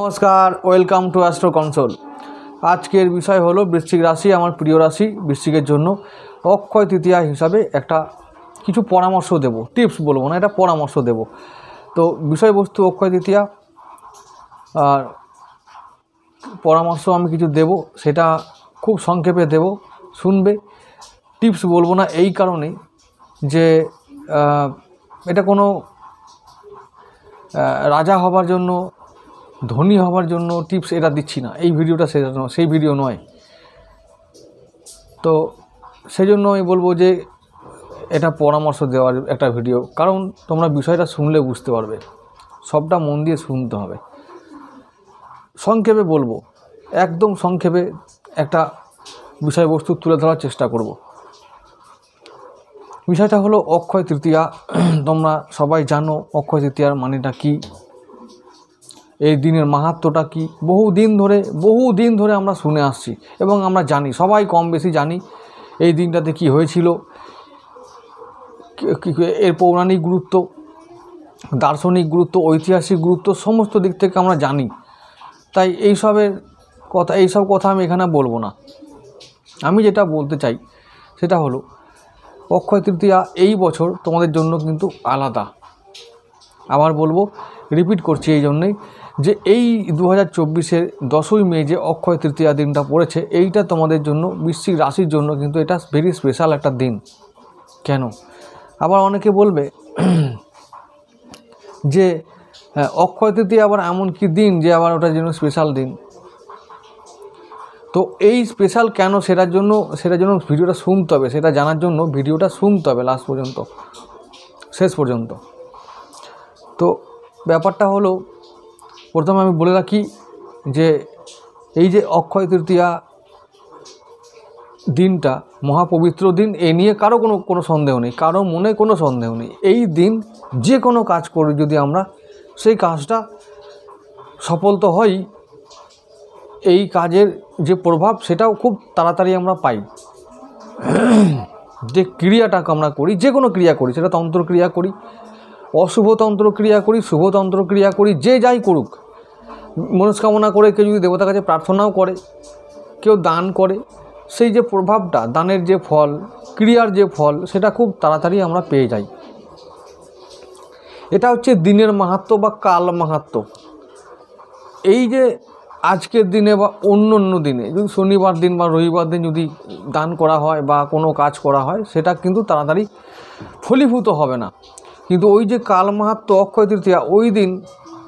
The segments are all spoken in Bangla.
नमस्कार वेलकम टू एस्ट्रो कन्सोल। आजकेर विषय हलो वृश्चिक राशि, आमार प्रिय राशि वृश्चिकेर जोन्नो अक्षय तृतीया हिसाबे एकटा किछु परामर्श देब, टिप्स बोलबो ना, एटा परामर्श देब। तो विषयबस्तु अक्षय तृतीया और परामर्श आमि किछु देब, सेटा खूब संक्षेपे देब, शुनबे। टिप्स बोलबो ना एई कारणे जे एटा कोनो राजा हबार जोन्नो धनी हबार जोन्नो टिप्स एटा दिच्छी ना, এই ভিডিওটা সেই ভিডিও নয়। তো সেজন্য আমি বলবো যে এটা পরামর্শ দেওয়ার একটা ভিডিও, কারণ তোমরা বিষয়টা শুনলে বুঝতে পারবে, সবটা মন দিয়ে শুনতে হবে। সংক্ষেপে বলবো, একদম সংক্ষেপে একটা বিষয়বস্তু তুলে ধরার চেষ্টা করব। বিষয়টা হলো অক্ষয় তৃতীয়া। তোমরা সবাই জানো অক্ষয় তৃতীয়ার মানেটা কি, এই দিনের মাহাত্ম্যটা কি। বহুদিন ধরে আমরা শুনে আসছি এবং আমরা জানি, সবাই কম বেশি জানি এই দিনটাতে কি হয়েছিল, এর পৌরাণিক গুরুত্ব, দার্শনিক গুরুত্ব, ঐতিহাসিক গুরুত্ব সমস্ত দিক থেকে আমরা জানি। তাই এইসব কথা আমি এখানে বলবো না। আমি যেটা বলতে চাই সেটা হলো অক্ষয় তৃতীয়া এই বছর তোমাদের জন্য কিন্তু আলাদা। আবার বলবো, রিপিট করছি এই জন্যই যে এই 2024-এর 10ই মে যে অক্ষয় তৃতীয়া দিনটা পড়েছে, এইটা তোমাদের জন্য বৃশ্চিক রাশির জন্য কিন্তু এটা ভেরি স্পেশাল একটা দিন। কেন? আবার অনেকে বলবে যে অক্ষয় তৃতীয়া আবার এমন কি দিন যে আবার ওটার জন্য স্পেশাল দিন। তো এই স্পেশাল কেন সেটার জন্য ভিডিওটা শুনতে হবে, সেটা জানার জন্য ভিডিওটা শুনতে হবে লাস্ট পর্যন্ত, শেষ পর্যন্ত। তো ব্যাপারটা হলো, প্রথমে আমি বলে রাখি যে এই যে অক্ষয় তৃতীয়া দিনটা মহাপবিত্র দিন, এ নিয়ে কারো কোনো সন্দেহ নেই, কারো মনে কোনো সন্দেহ নেই। এই দিন যে কোনো কাজ করে যদি আমরা সেই কাজটা সফল তো হই, এই কাজের যে প্রভাব সেটাও খুব তাড়াতাড়ি আমরা পাই। যে ক্রিয়াটা আমরা করি, যে কোনো ক্রিয়া করি, সেটা তন্ত্রক্রিয়া করি, অশুভ তন্ত্রক্রিয়া করি, শুভ তন্ত্রক্রিয়া করি, যে যাই করুক, মনস্কামনা করে কেউ যদি দেবতার কাছে প্রার্থনাও করে, কেউ দান করে, সেই যে প্রভাবটা, দানের যে ফল, ক্রিয়ার যে ফল, সেটা খুব তাড়াতাড়ি আমরা পেয়ে যাই। এটা হচ্ছে দিনের মাহাত্ম্য বা কাল মাহাত্ম্য। এই যে আজকের দিনে বা অন্য দিনে যদি শনিবার দিন বা রবিবার দিন যদি দান করা হয় বা কোনো কাজ করা হয়, সেটা কিন্তু তাড়াতাড়ি ফলীভূত হবে না। কিন্তু ওই যে কাল মাহাত্ম্য অক্ষয় তৃতীয়া, ওই দিন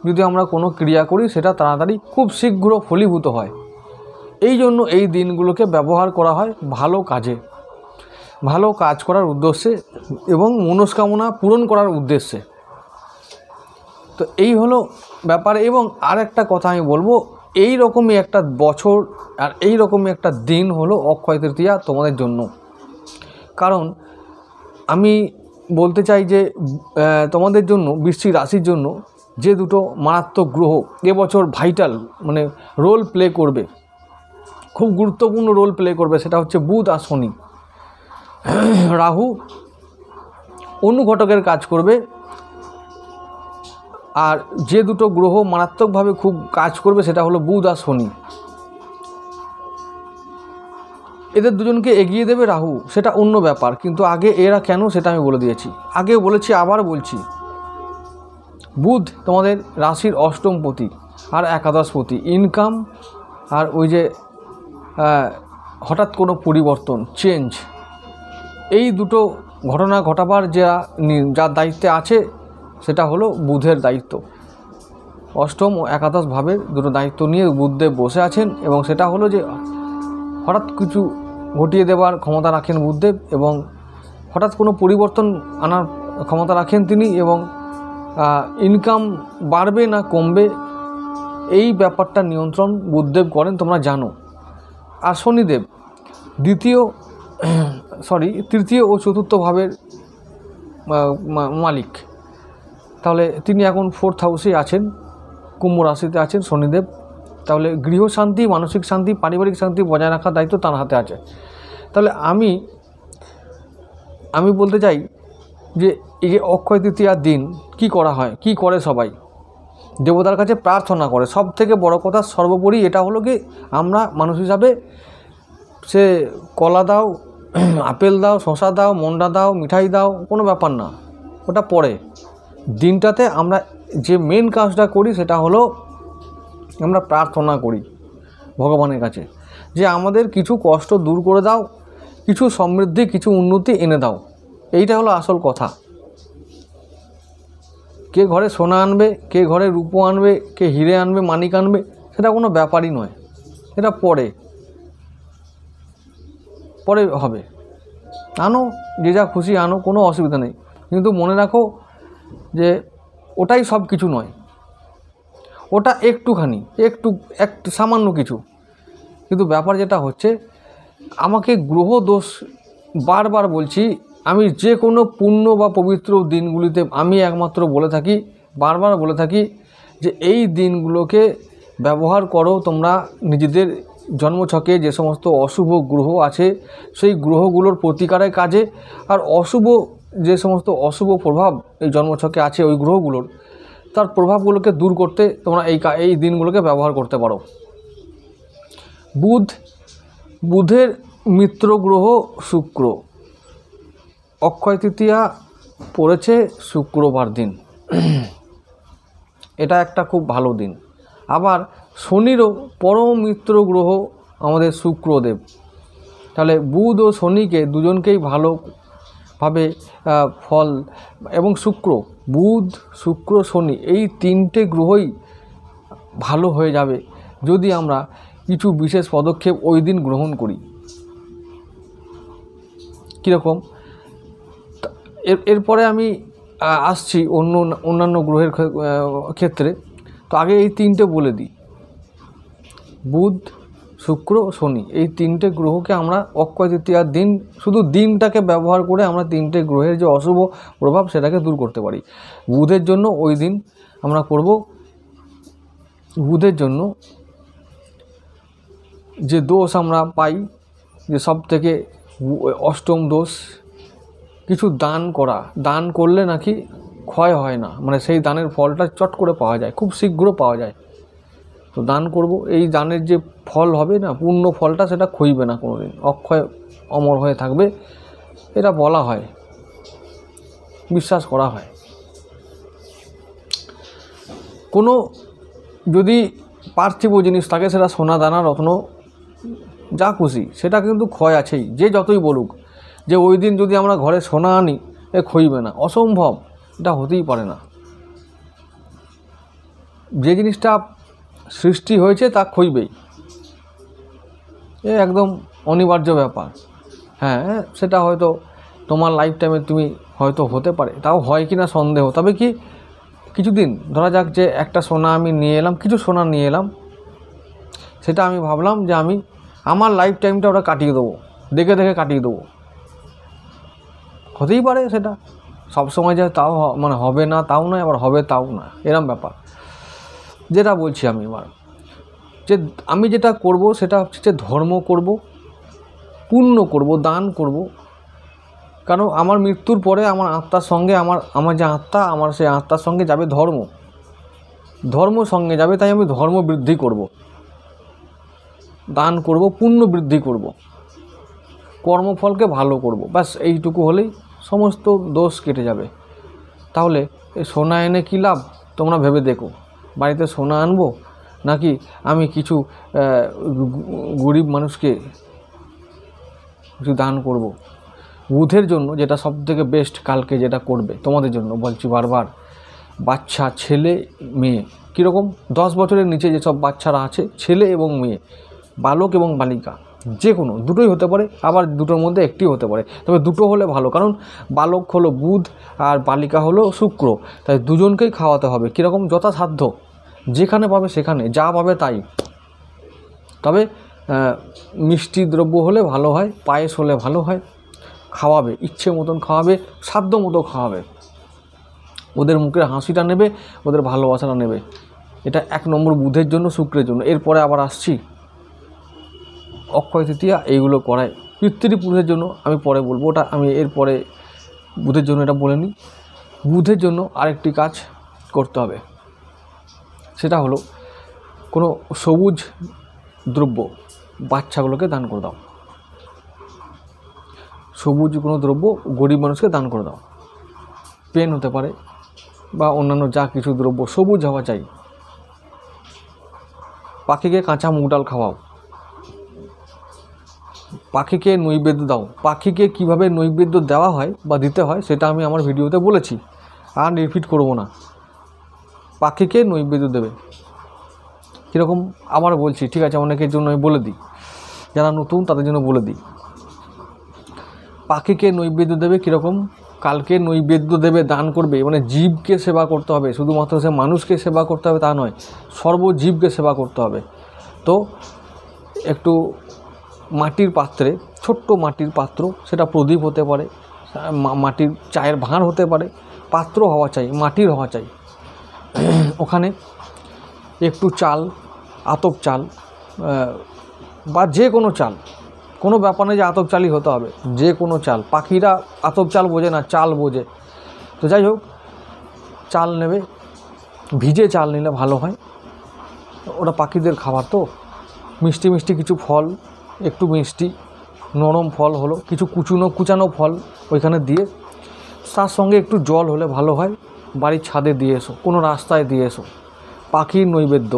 যদি আমরা কোনো ক্রিয়া করি, সেটা তাড়াতাড়ি খুব শীঘ্র ফলীভূত হয়। এই জন্য এই দিনগুলোকে ব্যবহার করা হয় ভালো কাজে, ভালো কাজ করার উদ্দেশ্যে এবং মনস্কামনা পূরণ করার উদ্দেশ্যে। তো এই হলো ব্যাপার। এবং আরেকটা কথা আমি বলবো, এই রকমই একটা বছর আর এই রকমই একটা দিন হলো অক্ষয় তৃতীয়া তোমাদের জন্য। কারণ আমি বলতে চাই যে তোমাদের জন্য, বৃশ্চিক রাশির জন্য যে দুটো মারাত্মক গ্রহ এবছর ভাইটাল মানে রোল প্লে করবে, খুব গুরুত্বপূর্ণ রোল প্লে করবে, সেটা হচ্ছে বুধ আর শনি। রাহু অনুঘটকের কাজ করবে, আর যে দুটো গ্রহ মারাত্মকভাবে খুব কাজ করবে সেটা হলো বুধ আর শনি। এদের দুজনকে এগিয়ে দেবে রাহু, সেটা অন্য ব্যাপার। কিন্তু আগে এরা কেন সেটা আমি বলে দিয়েছি, আগেও বলেছি, আবার বলছি। বুধ তোমাদের রাশির অষ্টমপতি আর একাদশপতি, ইনকাম আর ওই যে হঠাৎ কোনো পরিবর্তন, চেঞ্জ, এই দুটো ঘটনা ঘটাবার যার দায়িত্বে আছে সেটা হলো বুধের দায়িত্ব। অষ্টম ও একাদশ ভাবের দুটো দায়িত্ব নিয়ে বুধদেব বসে আছেন, এবং সেটা হলো যে হঠাৎ কিছু ঘটিয়ে দেওয়ার ক্ষমতা রাখেন বুধদেব, এবং হঠাৎ কোনো পরিবর্তন আনার ক্ষমতা রাখেন তিনি, এবং ইনকাম বাড়বে না কমবে এই ব্যাপারটা নিয়ন্ত্রণ বুধদেব করেন, তোমরা জানো। আর শনিদেব তৃতীয় ও চতুর্থ ভাবের মালিক, তাহলে তিনি এখন 4th হাউসে আছেন, কুম্ভ রাশিতে আছেন শনিদেব। তাহলে গৃহ শান্তি, মানসিক শান্তি, পারিবারিক শান্তি বজায় রাখার দায়িত্ব তার হাতে আছে। তাহলে আমি বলতে চাই যে এই যে অক্ষয় তৃতীয়ার দিন কি করা হয়, কি করে সবাই, দেবতার কাছে প্রার্থনা করে। সব থেকে বড় কথা সর্বোপরি এটা হলো কি, আমরা মানুষ হিসাবে সে কলা দাও, আপেল দাও, শশা দাও, মন্ডা দাও, মিঠাই দাও, কোনো ব্যাপার না, ওটা পরে। দিনটাতে আমরা যে মেন কাজটা করি সেটা হলো আমরা প্রার্থনা করি ভগবানের কাছে যে আমাদের কিছু কষ্ট দূর করে দাও, কিছু সমৃদ্ধি, কিছু উন্নতি এনে দাও। এইটা হলো আসল কথা। কে ঘরে সোনা আনবে, কে ঘরে রূপো আনবে, কে হিরে আনবে, মানিক আনবে, সেটা কোনো ব্যাপারই নয়, এটা পরে পরে হবে। আনো, যে যা খুশি আনো, কোনো অসুবিধা নেই, কিন্তু মনে রাখো যে ওটাই সব কিছু নয়, ওটা একটুখানি, একটু সামান্য কিছু। কিন্তু ব্যাপার যেটা হচ্ছে, আমাকে গ্রহ দোষ, বারবার বলছি, আমি যে কোনো পুণ্য বা পবিত্র দিনগুলিতে আমি একমাত্র বলে থাকি, বারবার বলে থাকি যে এই দিনগুলোকে ব্যবহার করো তোমরা নিজেদের জন্মছকে যে সমস্ত অশুভ গ্রহ আছে সেই গ্রহগুলোর প্রতিকারের কাজে, আর যে সমস্ত অশুভ প্রভাব এই জন্মছকে আছে ওই গ্রহগুলোর, তার প্রভাবগুলোকে দূর করতে তোমরা এই দিনগুলোকে ব্যবহার করতে পারো। বুধের মিত্র গ্রহ শুক্র, অক্ষয় তৃতীয়া পড়েছে শুক্রবার দিন, এটা একটা খুব ভালো দিন। আবার শনিরও পরম মিত্র গ্রহ আমাদের শুক্রদেব। তাহলে বুধ ও শনিকে দুজনকেই ভালোভাবে ফল, এবং বুধ, শুক্র, শনি এই তিনটে গ্রহই ভালো হয়ে যাবে যদি আমরা কিছু বিশেষ পদক্ষেপ ওই দিন গ্রহণ করি। কীরকম? এরপরে আমি আসছি অন্যান্য গ্রহের ক্ষেত্রে। তো আগে এই তিনটে বলে দিই, বুধ, শুক্র, শনি, এই তিনটে গ্রহকে আমরা অক্ষয় তৃতীয়ার দিন শুধু দিনটাকে ব্যবহার করে আমরা তিনটে গ্রহের যে অশুভ প্রভাব সেটাকে দূর করতে পারি। বুধের জন্য ওই দিন আমরা করব, বুধের জন্য যে দোষ আমরা পাই, যে সব থেকে অষ্টম দোষ, কিছু দান করা, দান করলে নাকি ক্ষয় হয় না, মানে সেই দানের ফলটা চট করে পাওয়া যায়, খুব শীঘ্র পাওয়া যায়। তো দান করব, এই দানের যে ফল হবে না, পূর্ণ ফলটা, সেটা ক্ষইবে না কোনো দিন, অক্ষয় অমর হয়ে থাকবে, এটা বলা হয়, বিশ্বাস করা হয়। কোনো যদি পার্থিব জিনিস থাকে, সেটা সোনা দানা রত্ন যা খুশি, সেটা কিন্তু ক্ষয় আছেই, যে যতই বলুক যে ওই দিন যদি আমরা ঘরে সোনা আনি ক্ষইবে না, অসম্ভব, এটা হতেই পারে না। যে জিনিসটা সৃষ্টি হয়েছে তা ক্ষইবেই, একদম অনিবার্য ব্যাপার। হ্যাঁ, সেটা হয়তো তোমার লাইফ টাইমে তুমি হয়তো হতে পারে, তাও হয় কি না সন্দেহ। তবে কি কিছুদিন ধরা যাক যে একটা সোনা আমি নিয়ে এলাম, কিছু সোনা নিয়ে এলাম, সেটা আমি ভাবলাম যে আমি আমার লাইফ টাইমটা ওটা কাটিয়ে দেবো, দেখে দেখে কাটিয়ে দেবো, হতেই পারে। সেটা সবসময় যে তাও মানে হবে না তাও নয়, আবার হবে তাও না, এরম ব্যাপার। যেটা বলছি আমি এবার, যে আমি যেটা করব সেটা হচ্ছে যে ধর্ম করব, পুণ্য করব, দান করব। কারণ আমার মৃত্যুর পরে আমার আত্মার সঙ্গে আমার যে আত্মা, আমার সেই আত্মার সঙ্গে যাবে ধর্ম সঙ্গে যাবে। তাই আমি ধর্ম বৃদ্ধি করব, দান করব, পুণ্য বৃদ্ধি করব, কর্মফলকে ভালো করব, ব্যাস এইটুকু হলেই সমস্ত দোষ কেটে যাবে। তাহলে এই সোনা এনে কী লাভ, তোমরা ভেবে দেখো। বাড়িতে সোনা আনবো, নাকি আমি কিছু গরিব মানুষকে কিছু দান করব। বুধের জন্য যেটা সবথেকে বেস্ট, কালকে যেটা করবে তোমাদের জন্য বলছি বারবার, বাচ্চা, ছেলে মেয়ে, কীরকম 10 বছরের নিচে যেসব বাচ্চারা আছে, ছেলে এবং মেয়ে, বালক এবং বালিকা, যে কোনো দুটোই হতে পারে, আবার দুটোর মধ্যে একটি হতে পারে, তবে দুটো হলে ভালো। কারণ বালক হলো বুধ আর বালিকা হলো শুক্র, তাই দুজনকেই খাওয়াতে হবে। কীরকম? যথাসাধ্য, যেখানে পাবে সেখানে, যা পাবে তাই। তবে মিষ্টি দ্রব্য হলে ভালো হয়, পায়েস হলে ভালো হয়, খাওয়াবে, ইচ্ছে মতন খাওয়াবে, সাধ্য মতো খাওয়াবে, ওদের মুখের হাসিটা নেবে, ওদের ভালোবাসাটা নেবে। এটা 1 নম্বর বুধের জন্য, শুক্রের জন্য। এরপরে আবার আসছি অক্ষয় তৃতীয়া, এইগুলো করায় পিতৃপুরুষের জন্য আমি পরে বলবো, ওটা আমি এরপরে বুধের জন্য এটা বলে নিই। বুধের জন্য আরেকটি কাজ করতে হবে, সেটা হলো কোনো সবুজ দ্রব্য বাচ্চাগুলোকে দান করে দাও, সবুজ কোনো দ্রব্য গরিব মানুষকে দান করে দাও। পেন হতে পারে বা অন্যান্য যা কিছু দ্রব্য সবুজ হওয়া চাই। পাখিকে কাঁচা মুগ ডাল খাওয়াও, পাখিকে নৈবেদ্য দাও। পাখিকে কিভাবে নৈবেদ্য দেওয়া হয় বা দিতে হয় সেটা আমি আমার ভিডিওতে বলেছি, আর রিপিট করব না। পাখিকে নৈবেদ্য দেবে কীরকম আবার বলছি, ঠিক আছে? অনেকের জন্য আমি বলে দিই, যারা নতুন তাদের জন্য বলে দিই। পাখিকে নৈবেদ্য দেবে কীরকম? কালকে নৈবেদ্য দেবে, দান করবে, মানে জীবকে সেবা করতে হবে। শুধুমাত্র সে মানুষকে সেবা করতে হবে তা নয়, সর্বজীবকে সেবা করতে হবে। তো একটু মাটির পাত্রে, ছোট্ট মাটির পাত্র, সেটা প্রদীপ হতে পারে, মাটির চায়ের ভাঁড় হতে পারে, পাত্র হওয়া চাই, মাটির হওয়া চাই। ওখানে একটু চাল, আতপ চাল বা যে কোনো চাল, কোনো ব্যাপার নেই যে আতপ চালই হতে হবে, যে কোনো চাল। পাখিরা আতপ চাল বোঝে না, চাল বোঝে। তো যাই হোক, চাল নেবে, ভিজে চাল নিলে ভালো হয়, ওটা পাখিদের খাবার। তো মিষ্টি মিষ্টি কিছু ফল, একটু মিষ্টি নরম ফল হলো, কিছু কুচানো ফল ওইখানে দিয়ে, তার সঙ্গে একটু জল হলে ভালো হয়। বাড়ির ছাদে দিয়ে এসো, কোনো রাস্তায় দিয়ে এসো। পাখির নৈবেদ্য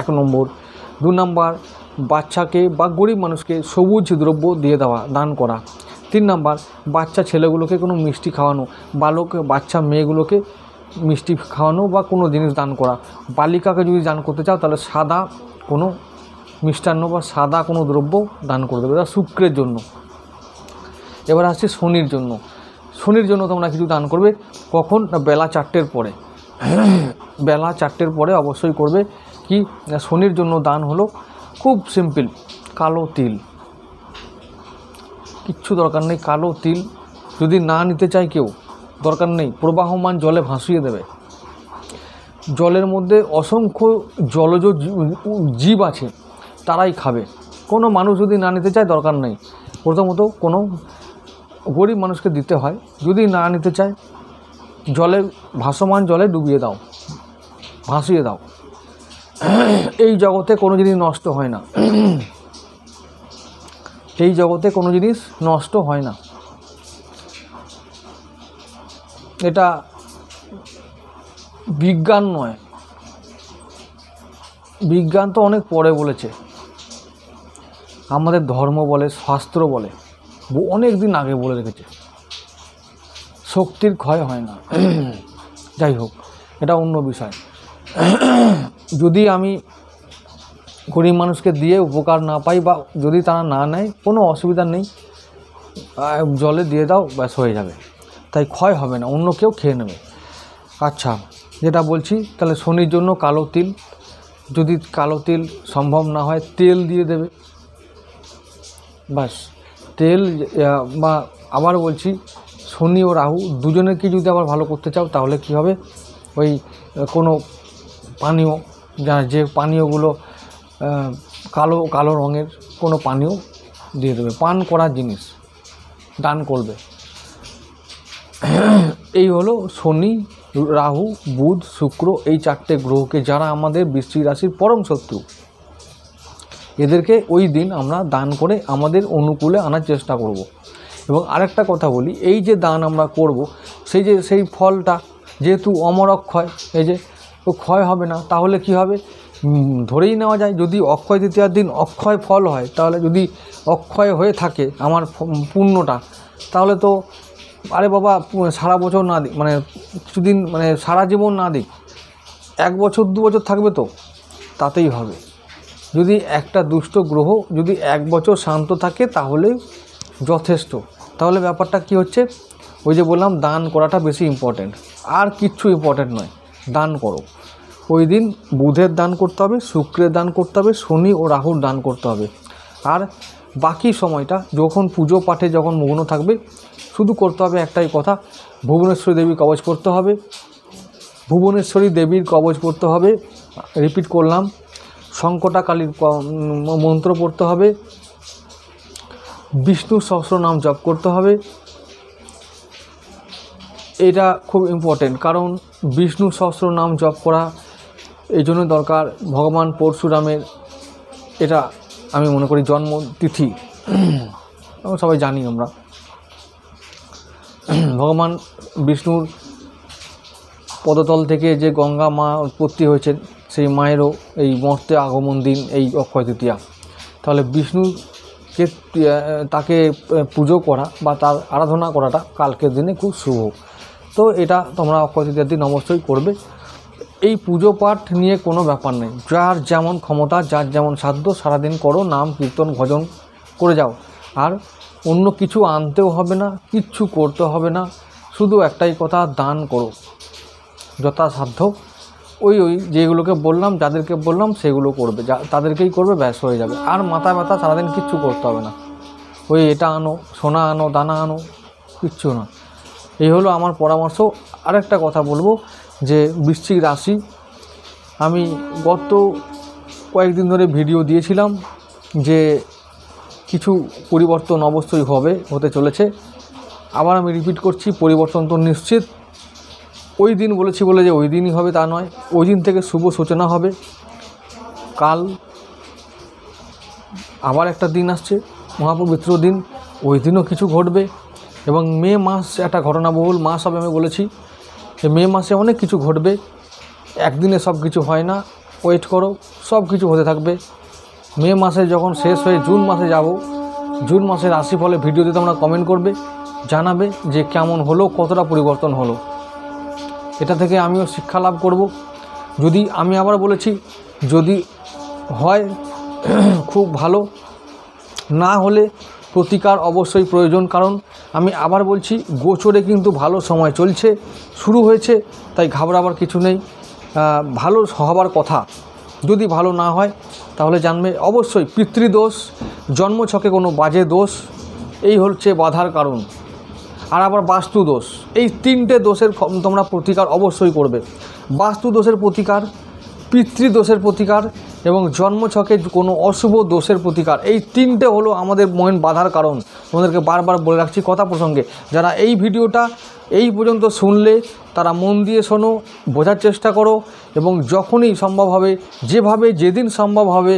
1 নম্বর। 2 নম্বর, বাচ্চাকে বা গরিব মানুষকে সবুজ দ্রব্য দিয়ে দেওয়া, দান করা। 3 নম্বর, বাচ্চা ছেলেগুলোকে কোনো মিষ্টি খাওয়ানো, বাচ্চা মেয়েগুলোকে মিষ্টি খাওয়ানো বা কোনো জিনিস দান করা। বালিকাকে যদি দান করতে চাও তাহলে সাদা কোনো মিষ্টান্ন বা সাদা কোনো দ্রব্য দান করে দেবে, এটা শুক্রের জন্য। এবার আসছে শনির জন্য। শনির জন্য তোমরা কিছু দান করবে কখন? না, বেলা 4টের পরে। বেলা 4টের পরে অবশ্যই করবে। কি শনির জন্য দান হলো খুব সিম্পল, কালো তিল। কিচ্ছু দরকার নেই, কালো তিল যদি না নিতে চায় কেউ, দরকার নেই, প্রবাহমান জলে ভাসিয়ে দেবে। জলের মধ্যে অসংখ্য জলজ জীব আছে, তারাই খাবে। কোনো মানুষ যদি না নিতে চায় দরকার নেই। প্রথমত কোনো গরিব মানুষকে দিতে হয়, যদি না নিতে চায় জলে, ভাসমান জলে ডুবিয়ে দাও, ভাসিয়ে দাও। এই জগতে কোনো জিনিস নষ্ট হয় না, এই জগতে কোনো জিনিস নষ্ট হয় না। এটা বিজ্ঞান নয়, বিজ্ঞান তো অনেক পরে বলেছে, আমাদের ধর্ম বলে, শাস্ত্র বলে, অনেক দিন আগে বলে রেখেছে শক্তির ক্ষয় হয় না। যাই হোক, এটা অন্য বিষয়। যদি আমি গরিব মানুষকে দিয়ে উপকার না পাই বা যদি তারা না নেয়, কোনো অসুবিধা নেই, জলে দিয়ে দাও, ব্যাস হয়ে যাবে। তাই ক্ষয় হবে না, অন্য কেউ খেয়ে নেবে। আচ্ছা, যেটা বলছি, তাহলে শনির জন্য কালো তিল, যদি কালো তিল সম্ভব না হয় তেল দিয়ে দেবে, ব্যাস। তেল বা আবার বলছি, শনি ও রাহু দুজনেরকে যদি আবার ভালো করতে চাও তাহলে কি হবে, ওই কোনো পানীয়, যে পানীয়গুলো কালো কালো রঙের কোনো পানীয় দিয়ে দেবে, পান করার জিনিস দান করবে। এই হলো শনি, রাহু, বুধ, শুক্র, এই 4টে গ্রহকে, যারা আমাদের বৃশ্চিক রাশির পরম শত্রু, এদেরকে ওই দিন আমরা দান করে আমাদের অনুকূলে আনার চেষ্টা করব। এবং আরেকটা কথা বলি, এই যে দান আমরা করব, সেই ফলটা যেহেতু অমর অক্ষয়, এই যে তো ক্ষয় হবে না, তাহলে কি হবে, ধরেই নেওয়া যায় যদি অক্ষয় তৃতীয়ার দিন অক্ষয় ফল হয়, তাহলে যদি অক্ষয় হয়ে থাকে আমার পুণ্যটা, তাহলে তো আরে বাবা সারা বছর না দিক, মানে কিছুদিন, মানে সারা জীবন না দিক, 1 বছর 2 বছর থাকবে তো তাতেই হবে। যদি একটা দুষ্ট গ্রহ যদি 1 বছর শান্ত থাকে তাহলেই যথেষ্ট। তাহলে ব্যাপারটা কি হচ্ছে, ওই যে বললাম দান করাটা বেশি ইম্পর্ট্যান্ট, আর কিচ্ছু ইম্পর্ট্যান্ট নয়, দান করো। ওই দিন বুধের দান করতে হবে, শুক্রের দান করতে হবে, শনি ও রাহুর দান করতে হবে। আর বাকি সময়টা যখন পুজো পাঠে যখন মগ্ন থাকবে, শুধু করতে হবে একটাই কথা, ভুবনেশ্বরী দেবী কবচ পড়তে হবে, ভুবনেশ্বরী দেবীর কবচ পড়তে হবে, রিপিট করলাম, সংকটাকালীর মন্ত্র পড়তে হবে, বিষ্ণু সহস্রনাম জপ করতে হবে। এটা খুব ইম্পর্টেন্ট, কারণ বিষ্ণু সহস্রনাম জপ করা এই জন্য দরকার ভগবান পরশুরামের, এটা আমি মনে করি জন্মতিথি, সবাই জানি আমরা। ভগবান বিষ্ণুর পদতল থেকে যে গঙ্গা মা উৎপত্তি হয়েছেন, সেই মায়েরও এই মর্তে আগমন দিন এই অক্ষয় তৃতীয়া। তাহলে বিষ্ণুকে তাকে পুজো করা বা তার আরাধনা করাটা কালকের দিনে খুব শুভ। তো এটা তোমরা অক্ষয় তৃতীয়ার দিন অবশ্যই করবে। এই পুজো পাঠ নিয়ে কোনো ব্যাপার নেই, যার যেমন ক্ষমতা, যার যেমন সাধ্য সারাদিন করো, নাম কীর্তন ভজন করে যাও। আর অন্য কিছু আনতেও হবে না, কিচ্ছু করতে হবে না, শুধু একটাই কথা, দান করো যথাসাধ্য। ওই যেগুলোকে বললাম, যাদেরকে বললাম সেগুলো করবে, তাদেরকেই করবে, ব্যাস হয়ে যাবে। আর মাথা ব্যথা সারাদিন কিচ্ছু করতে হবে না, ওই এটা আনো, সোনা আনো, দানা আনো, কিচ্ছু না। এই হলো আমার পরামর্শ। আরেকটা কথা বলবো যে বৃশ্চিক রাশি, আমি গত কয়েকদিন ধরে ভিডিও দিয়েছিলাম যে কিছু পরিবর্তন অবশ্যই হতে চলেছে। আবার আমি রিপিট করছি, পরিবর্তন তো নিশ্চিত। ওই দিন বলেছি বলে যে ওই দিনই হবে তা নয়, ওই দিন থেকে শুভ সূচনা হবে। কাল আবার একটা দিন আসছে, মহাপবিত্র দিন, ওই দিনও কিছু ঘটবে। এবং মে মাস একটা ঘটনাবহুল মাস হবে। আমি বলেছি যে মে মাসে অনেক কিছু ঘটবে, একদিনে সব কিছু হয় না, ওয়েট করো, সব কিছু হতে থাকবে। মে মাসে যখন শেষ হয়ে জুন মাসে যাব, জুন মাসের রাশিফলে ভিডিওতে তোমরা কমেন্ট করবে, জানাবে যে কেমন হলো, কতটা পরিবর্তন হলো। এটা থেকে আমিও শিক্ষা লাভ করব। যদি আমি আবার বলেছি, যদি হয় খুব ভালো, না হলে প্রতিকার অবশ্যই প্রয়োজন। কারণ আমি আবার বলছি, গোচরে কিন্তু ভালো সময় চলছে, শুরু হয়েছে, তাই ঘাবড়াবার কিছু নেই। ভালো হবার কথা। যদি ভালো না হয় তাহলে জানবে অবশ্যই পিতৃদোষ, জন্মছকে কোনো বাজে দোষ, এই হচ্ছে বাধার কারণ। আর আবার বাস্তু দোষ, এই তিনটে দোষের তোমরা প্রতিকার অবশ্যই করবে। বাস্তু দোষের প্রতিকার, পিতৃদোষের প্রতিকার এবং জন্মছকে কোনো অশুভ দোষের প্রতিকার, এই তিনটে হলো আমাদের মেন বাধার কারণ। তোমাদেরকে বারবার বলে রাখছি কথা প্রসঙ্গে। যারা এই ভিডিওটা এই পর্যন্ত শুনলে তারা মন দিয়ে শোনো, বোঝার চেষ্টা করো, এবং যখনই সম্ভব হবে, যেভাবে যেদিন সম্ভব হবে,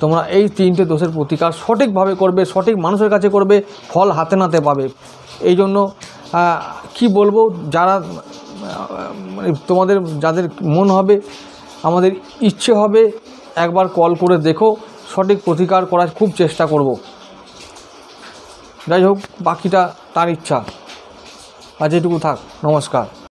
তোমরা এই তিনটে দোষের প্রতিকার সঠিকভাবে করবে, সঠিক মানুষের কাছে করবে, ফল হাতে নাতে পাবে। এই জন্য কি বলবো, যারা তোমাদের যাদের মন হবে, আমাদের ইচ্ছে হবে, একবার কল করে দেখো, সঠিক প্রতিকার করার খুব চেষ্টা করব। যাই হোক, বাকিটা তার ইচ্ছা। আজ এটুকু থাক, নমস্কার।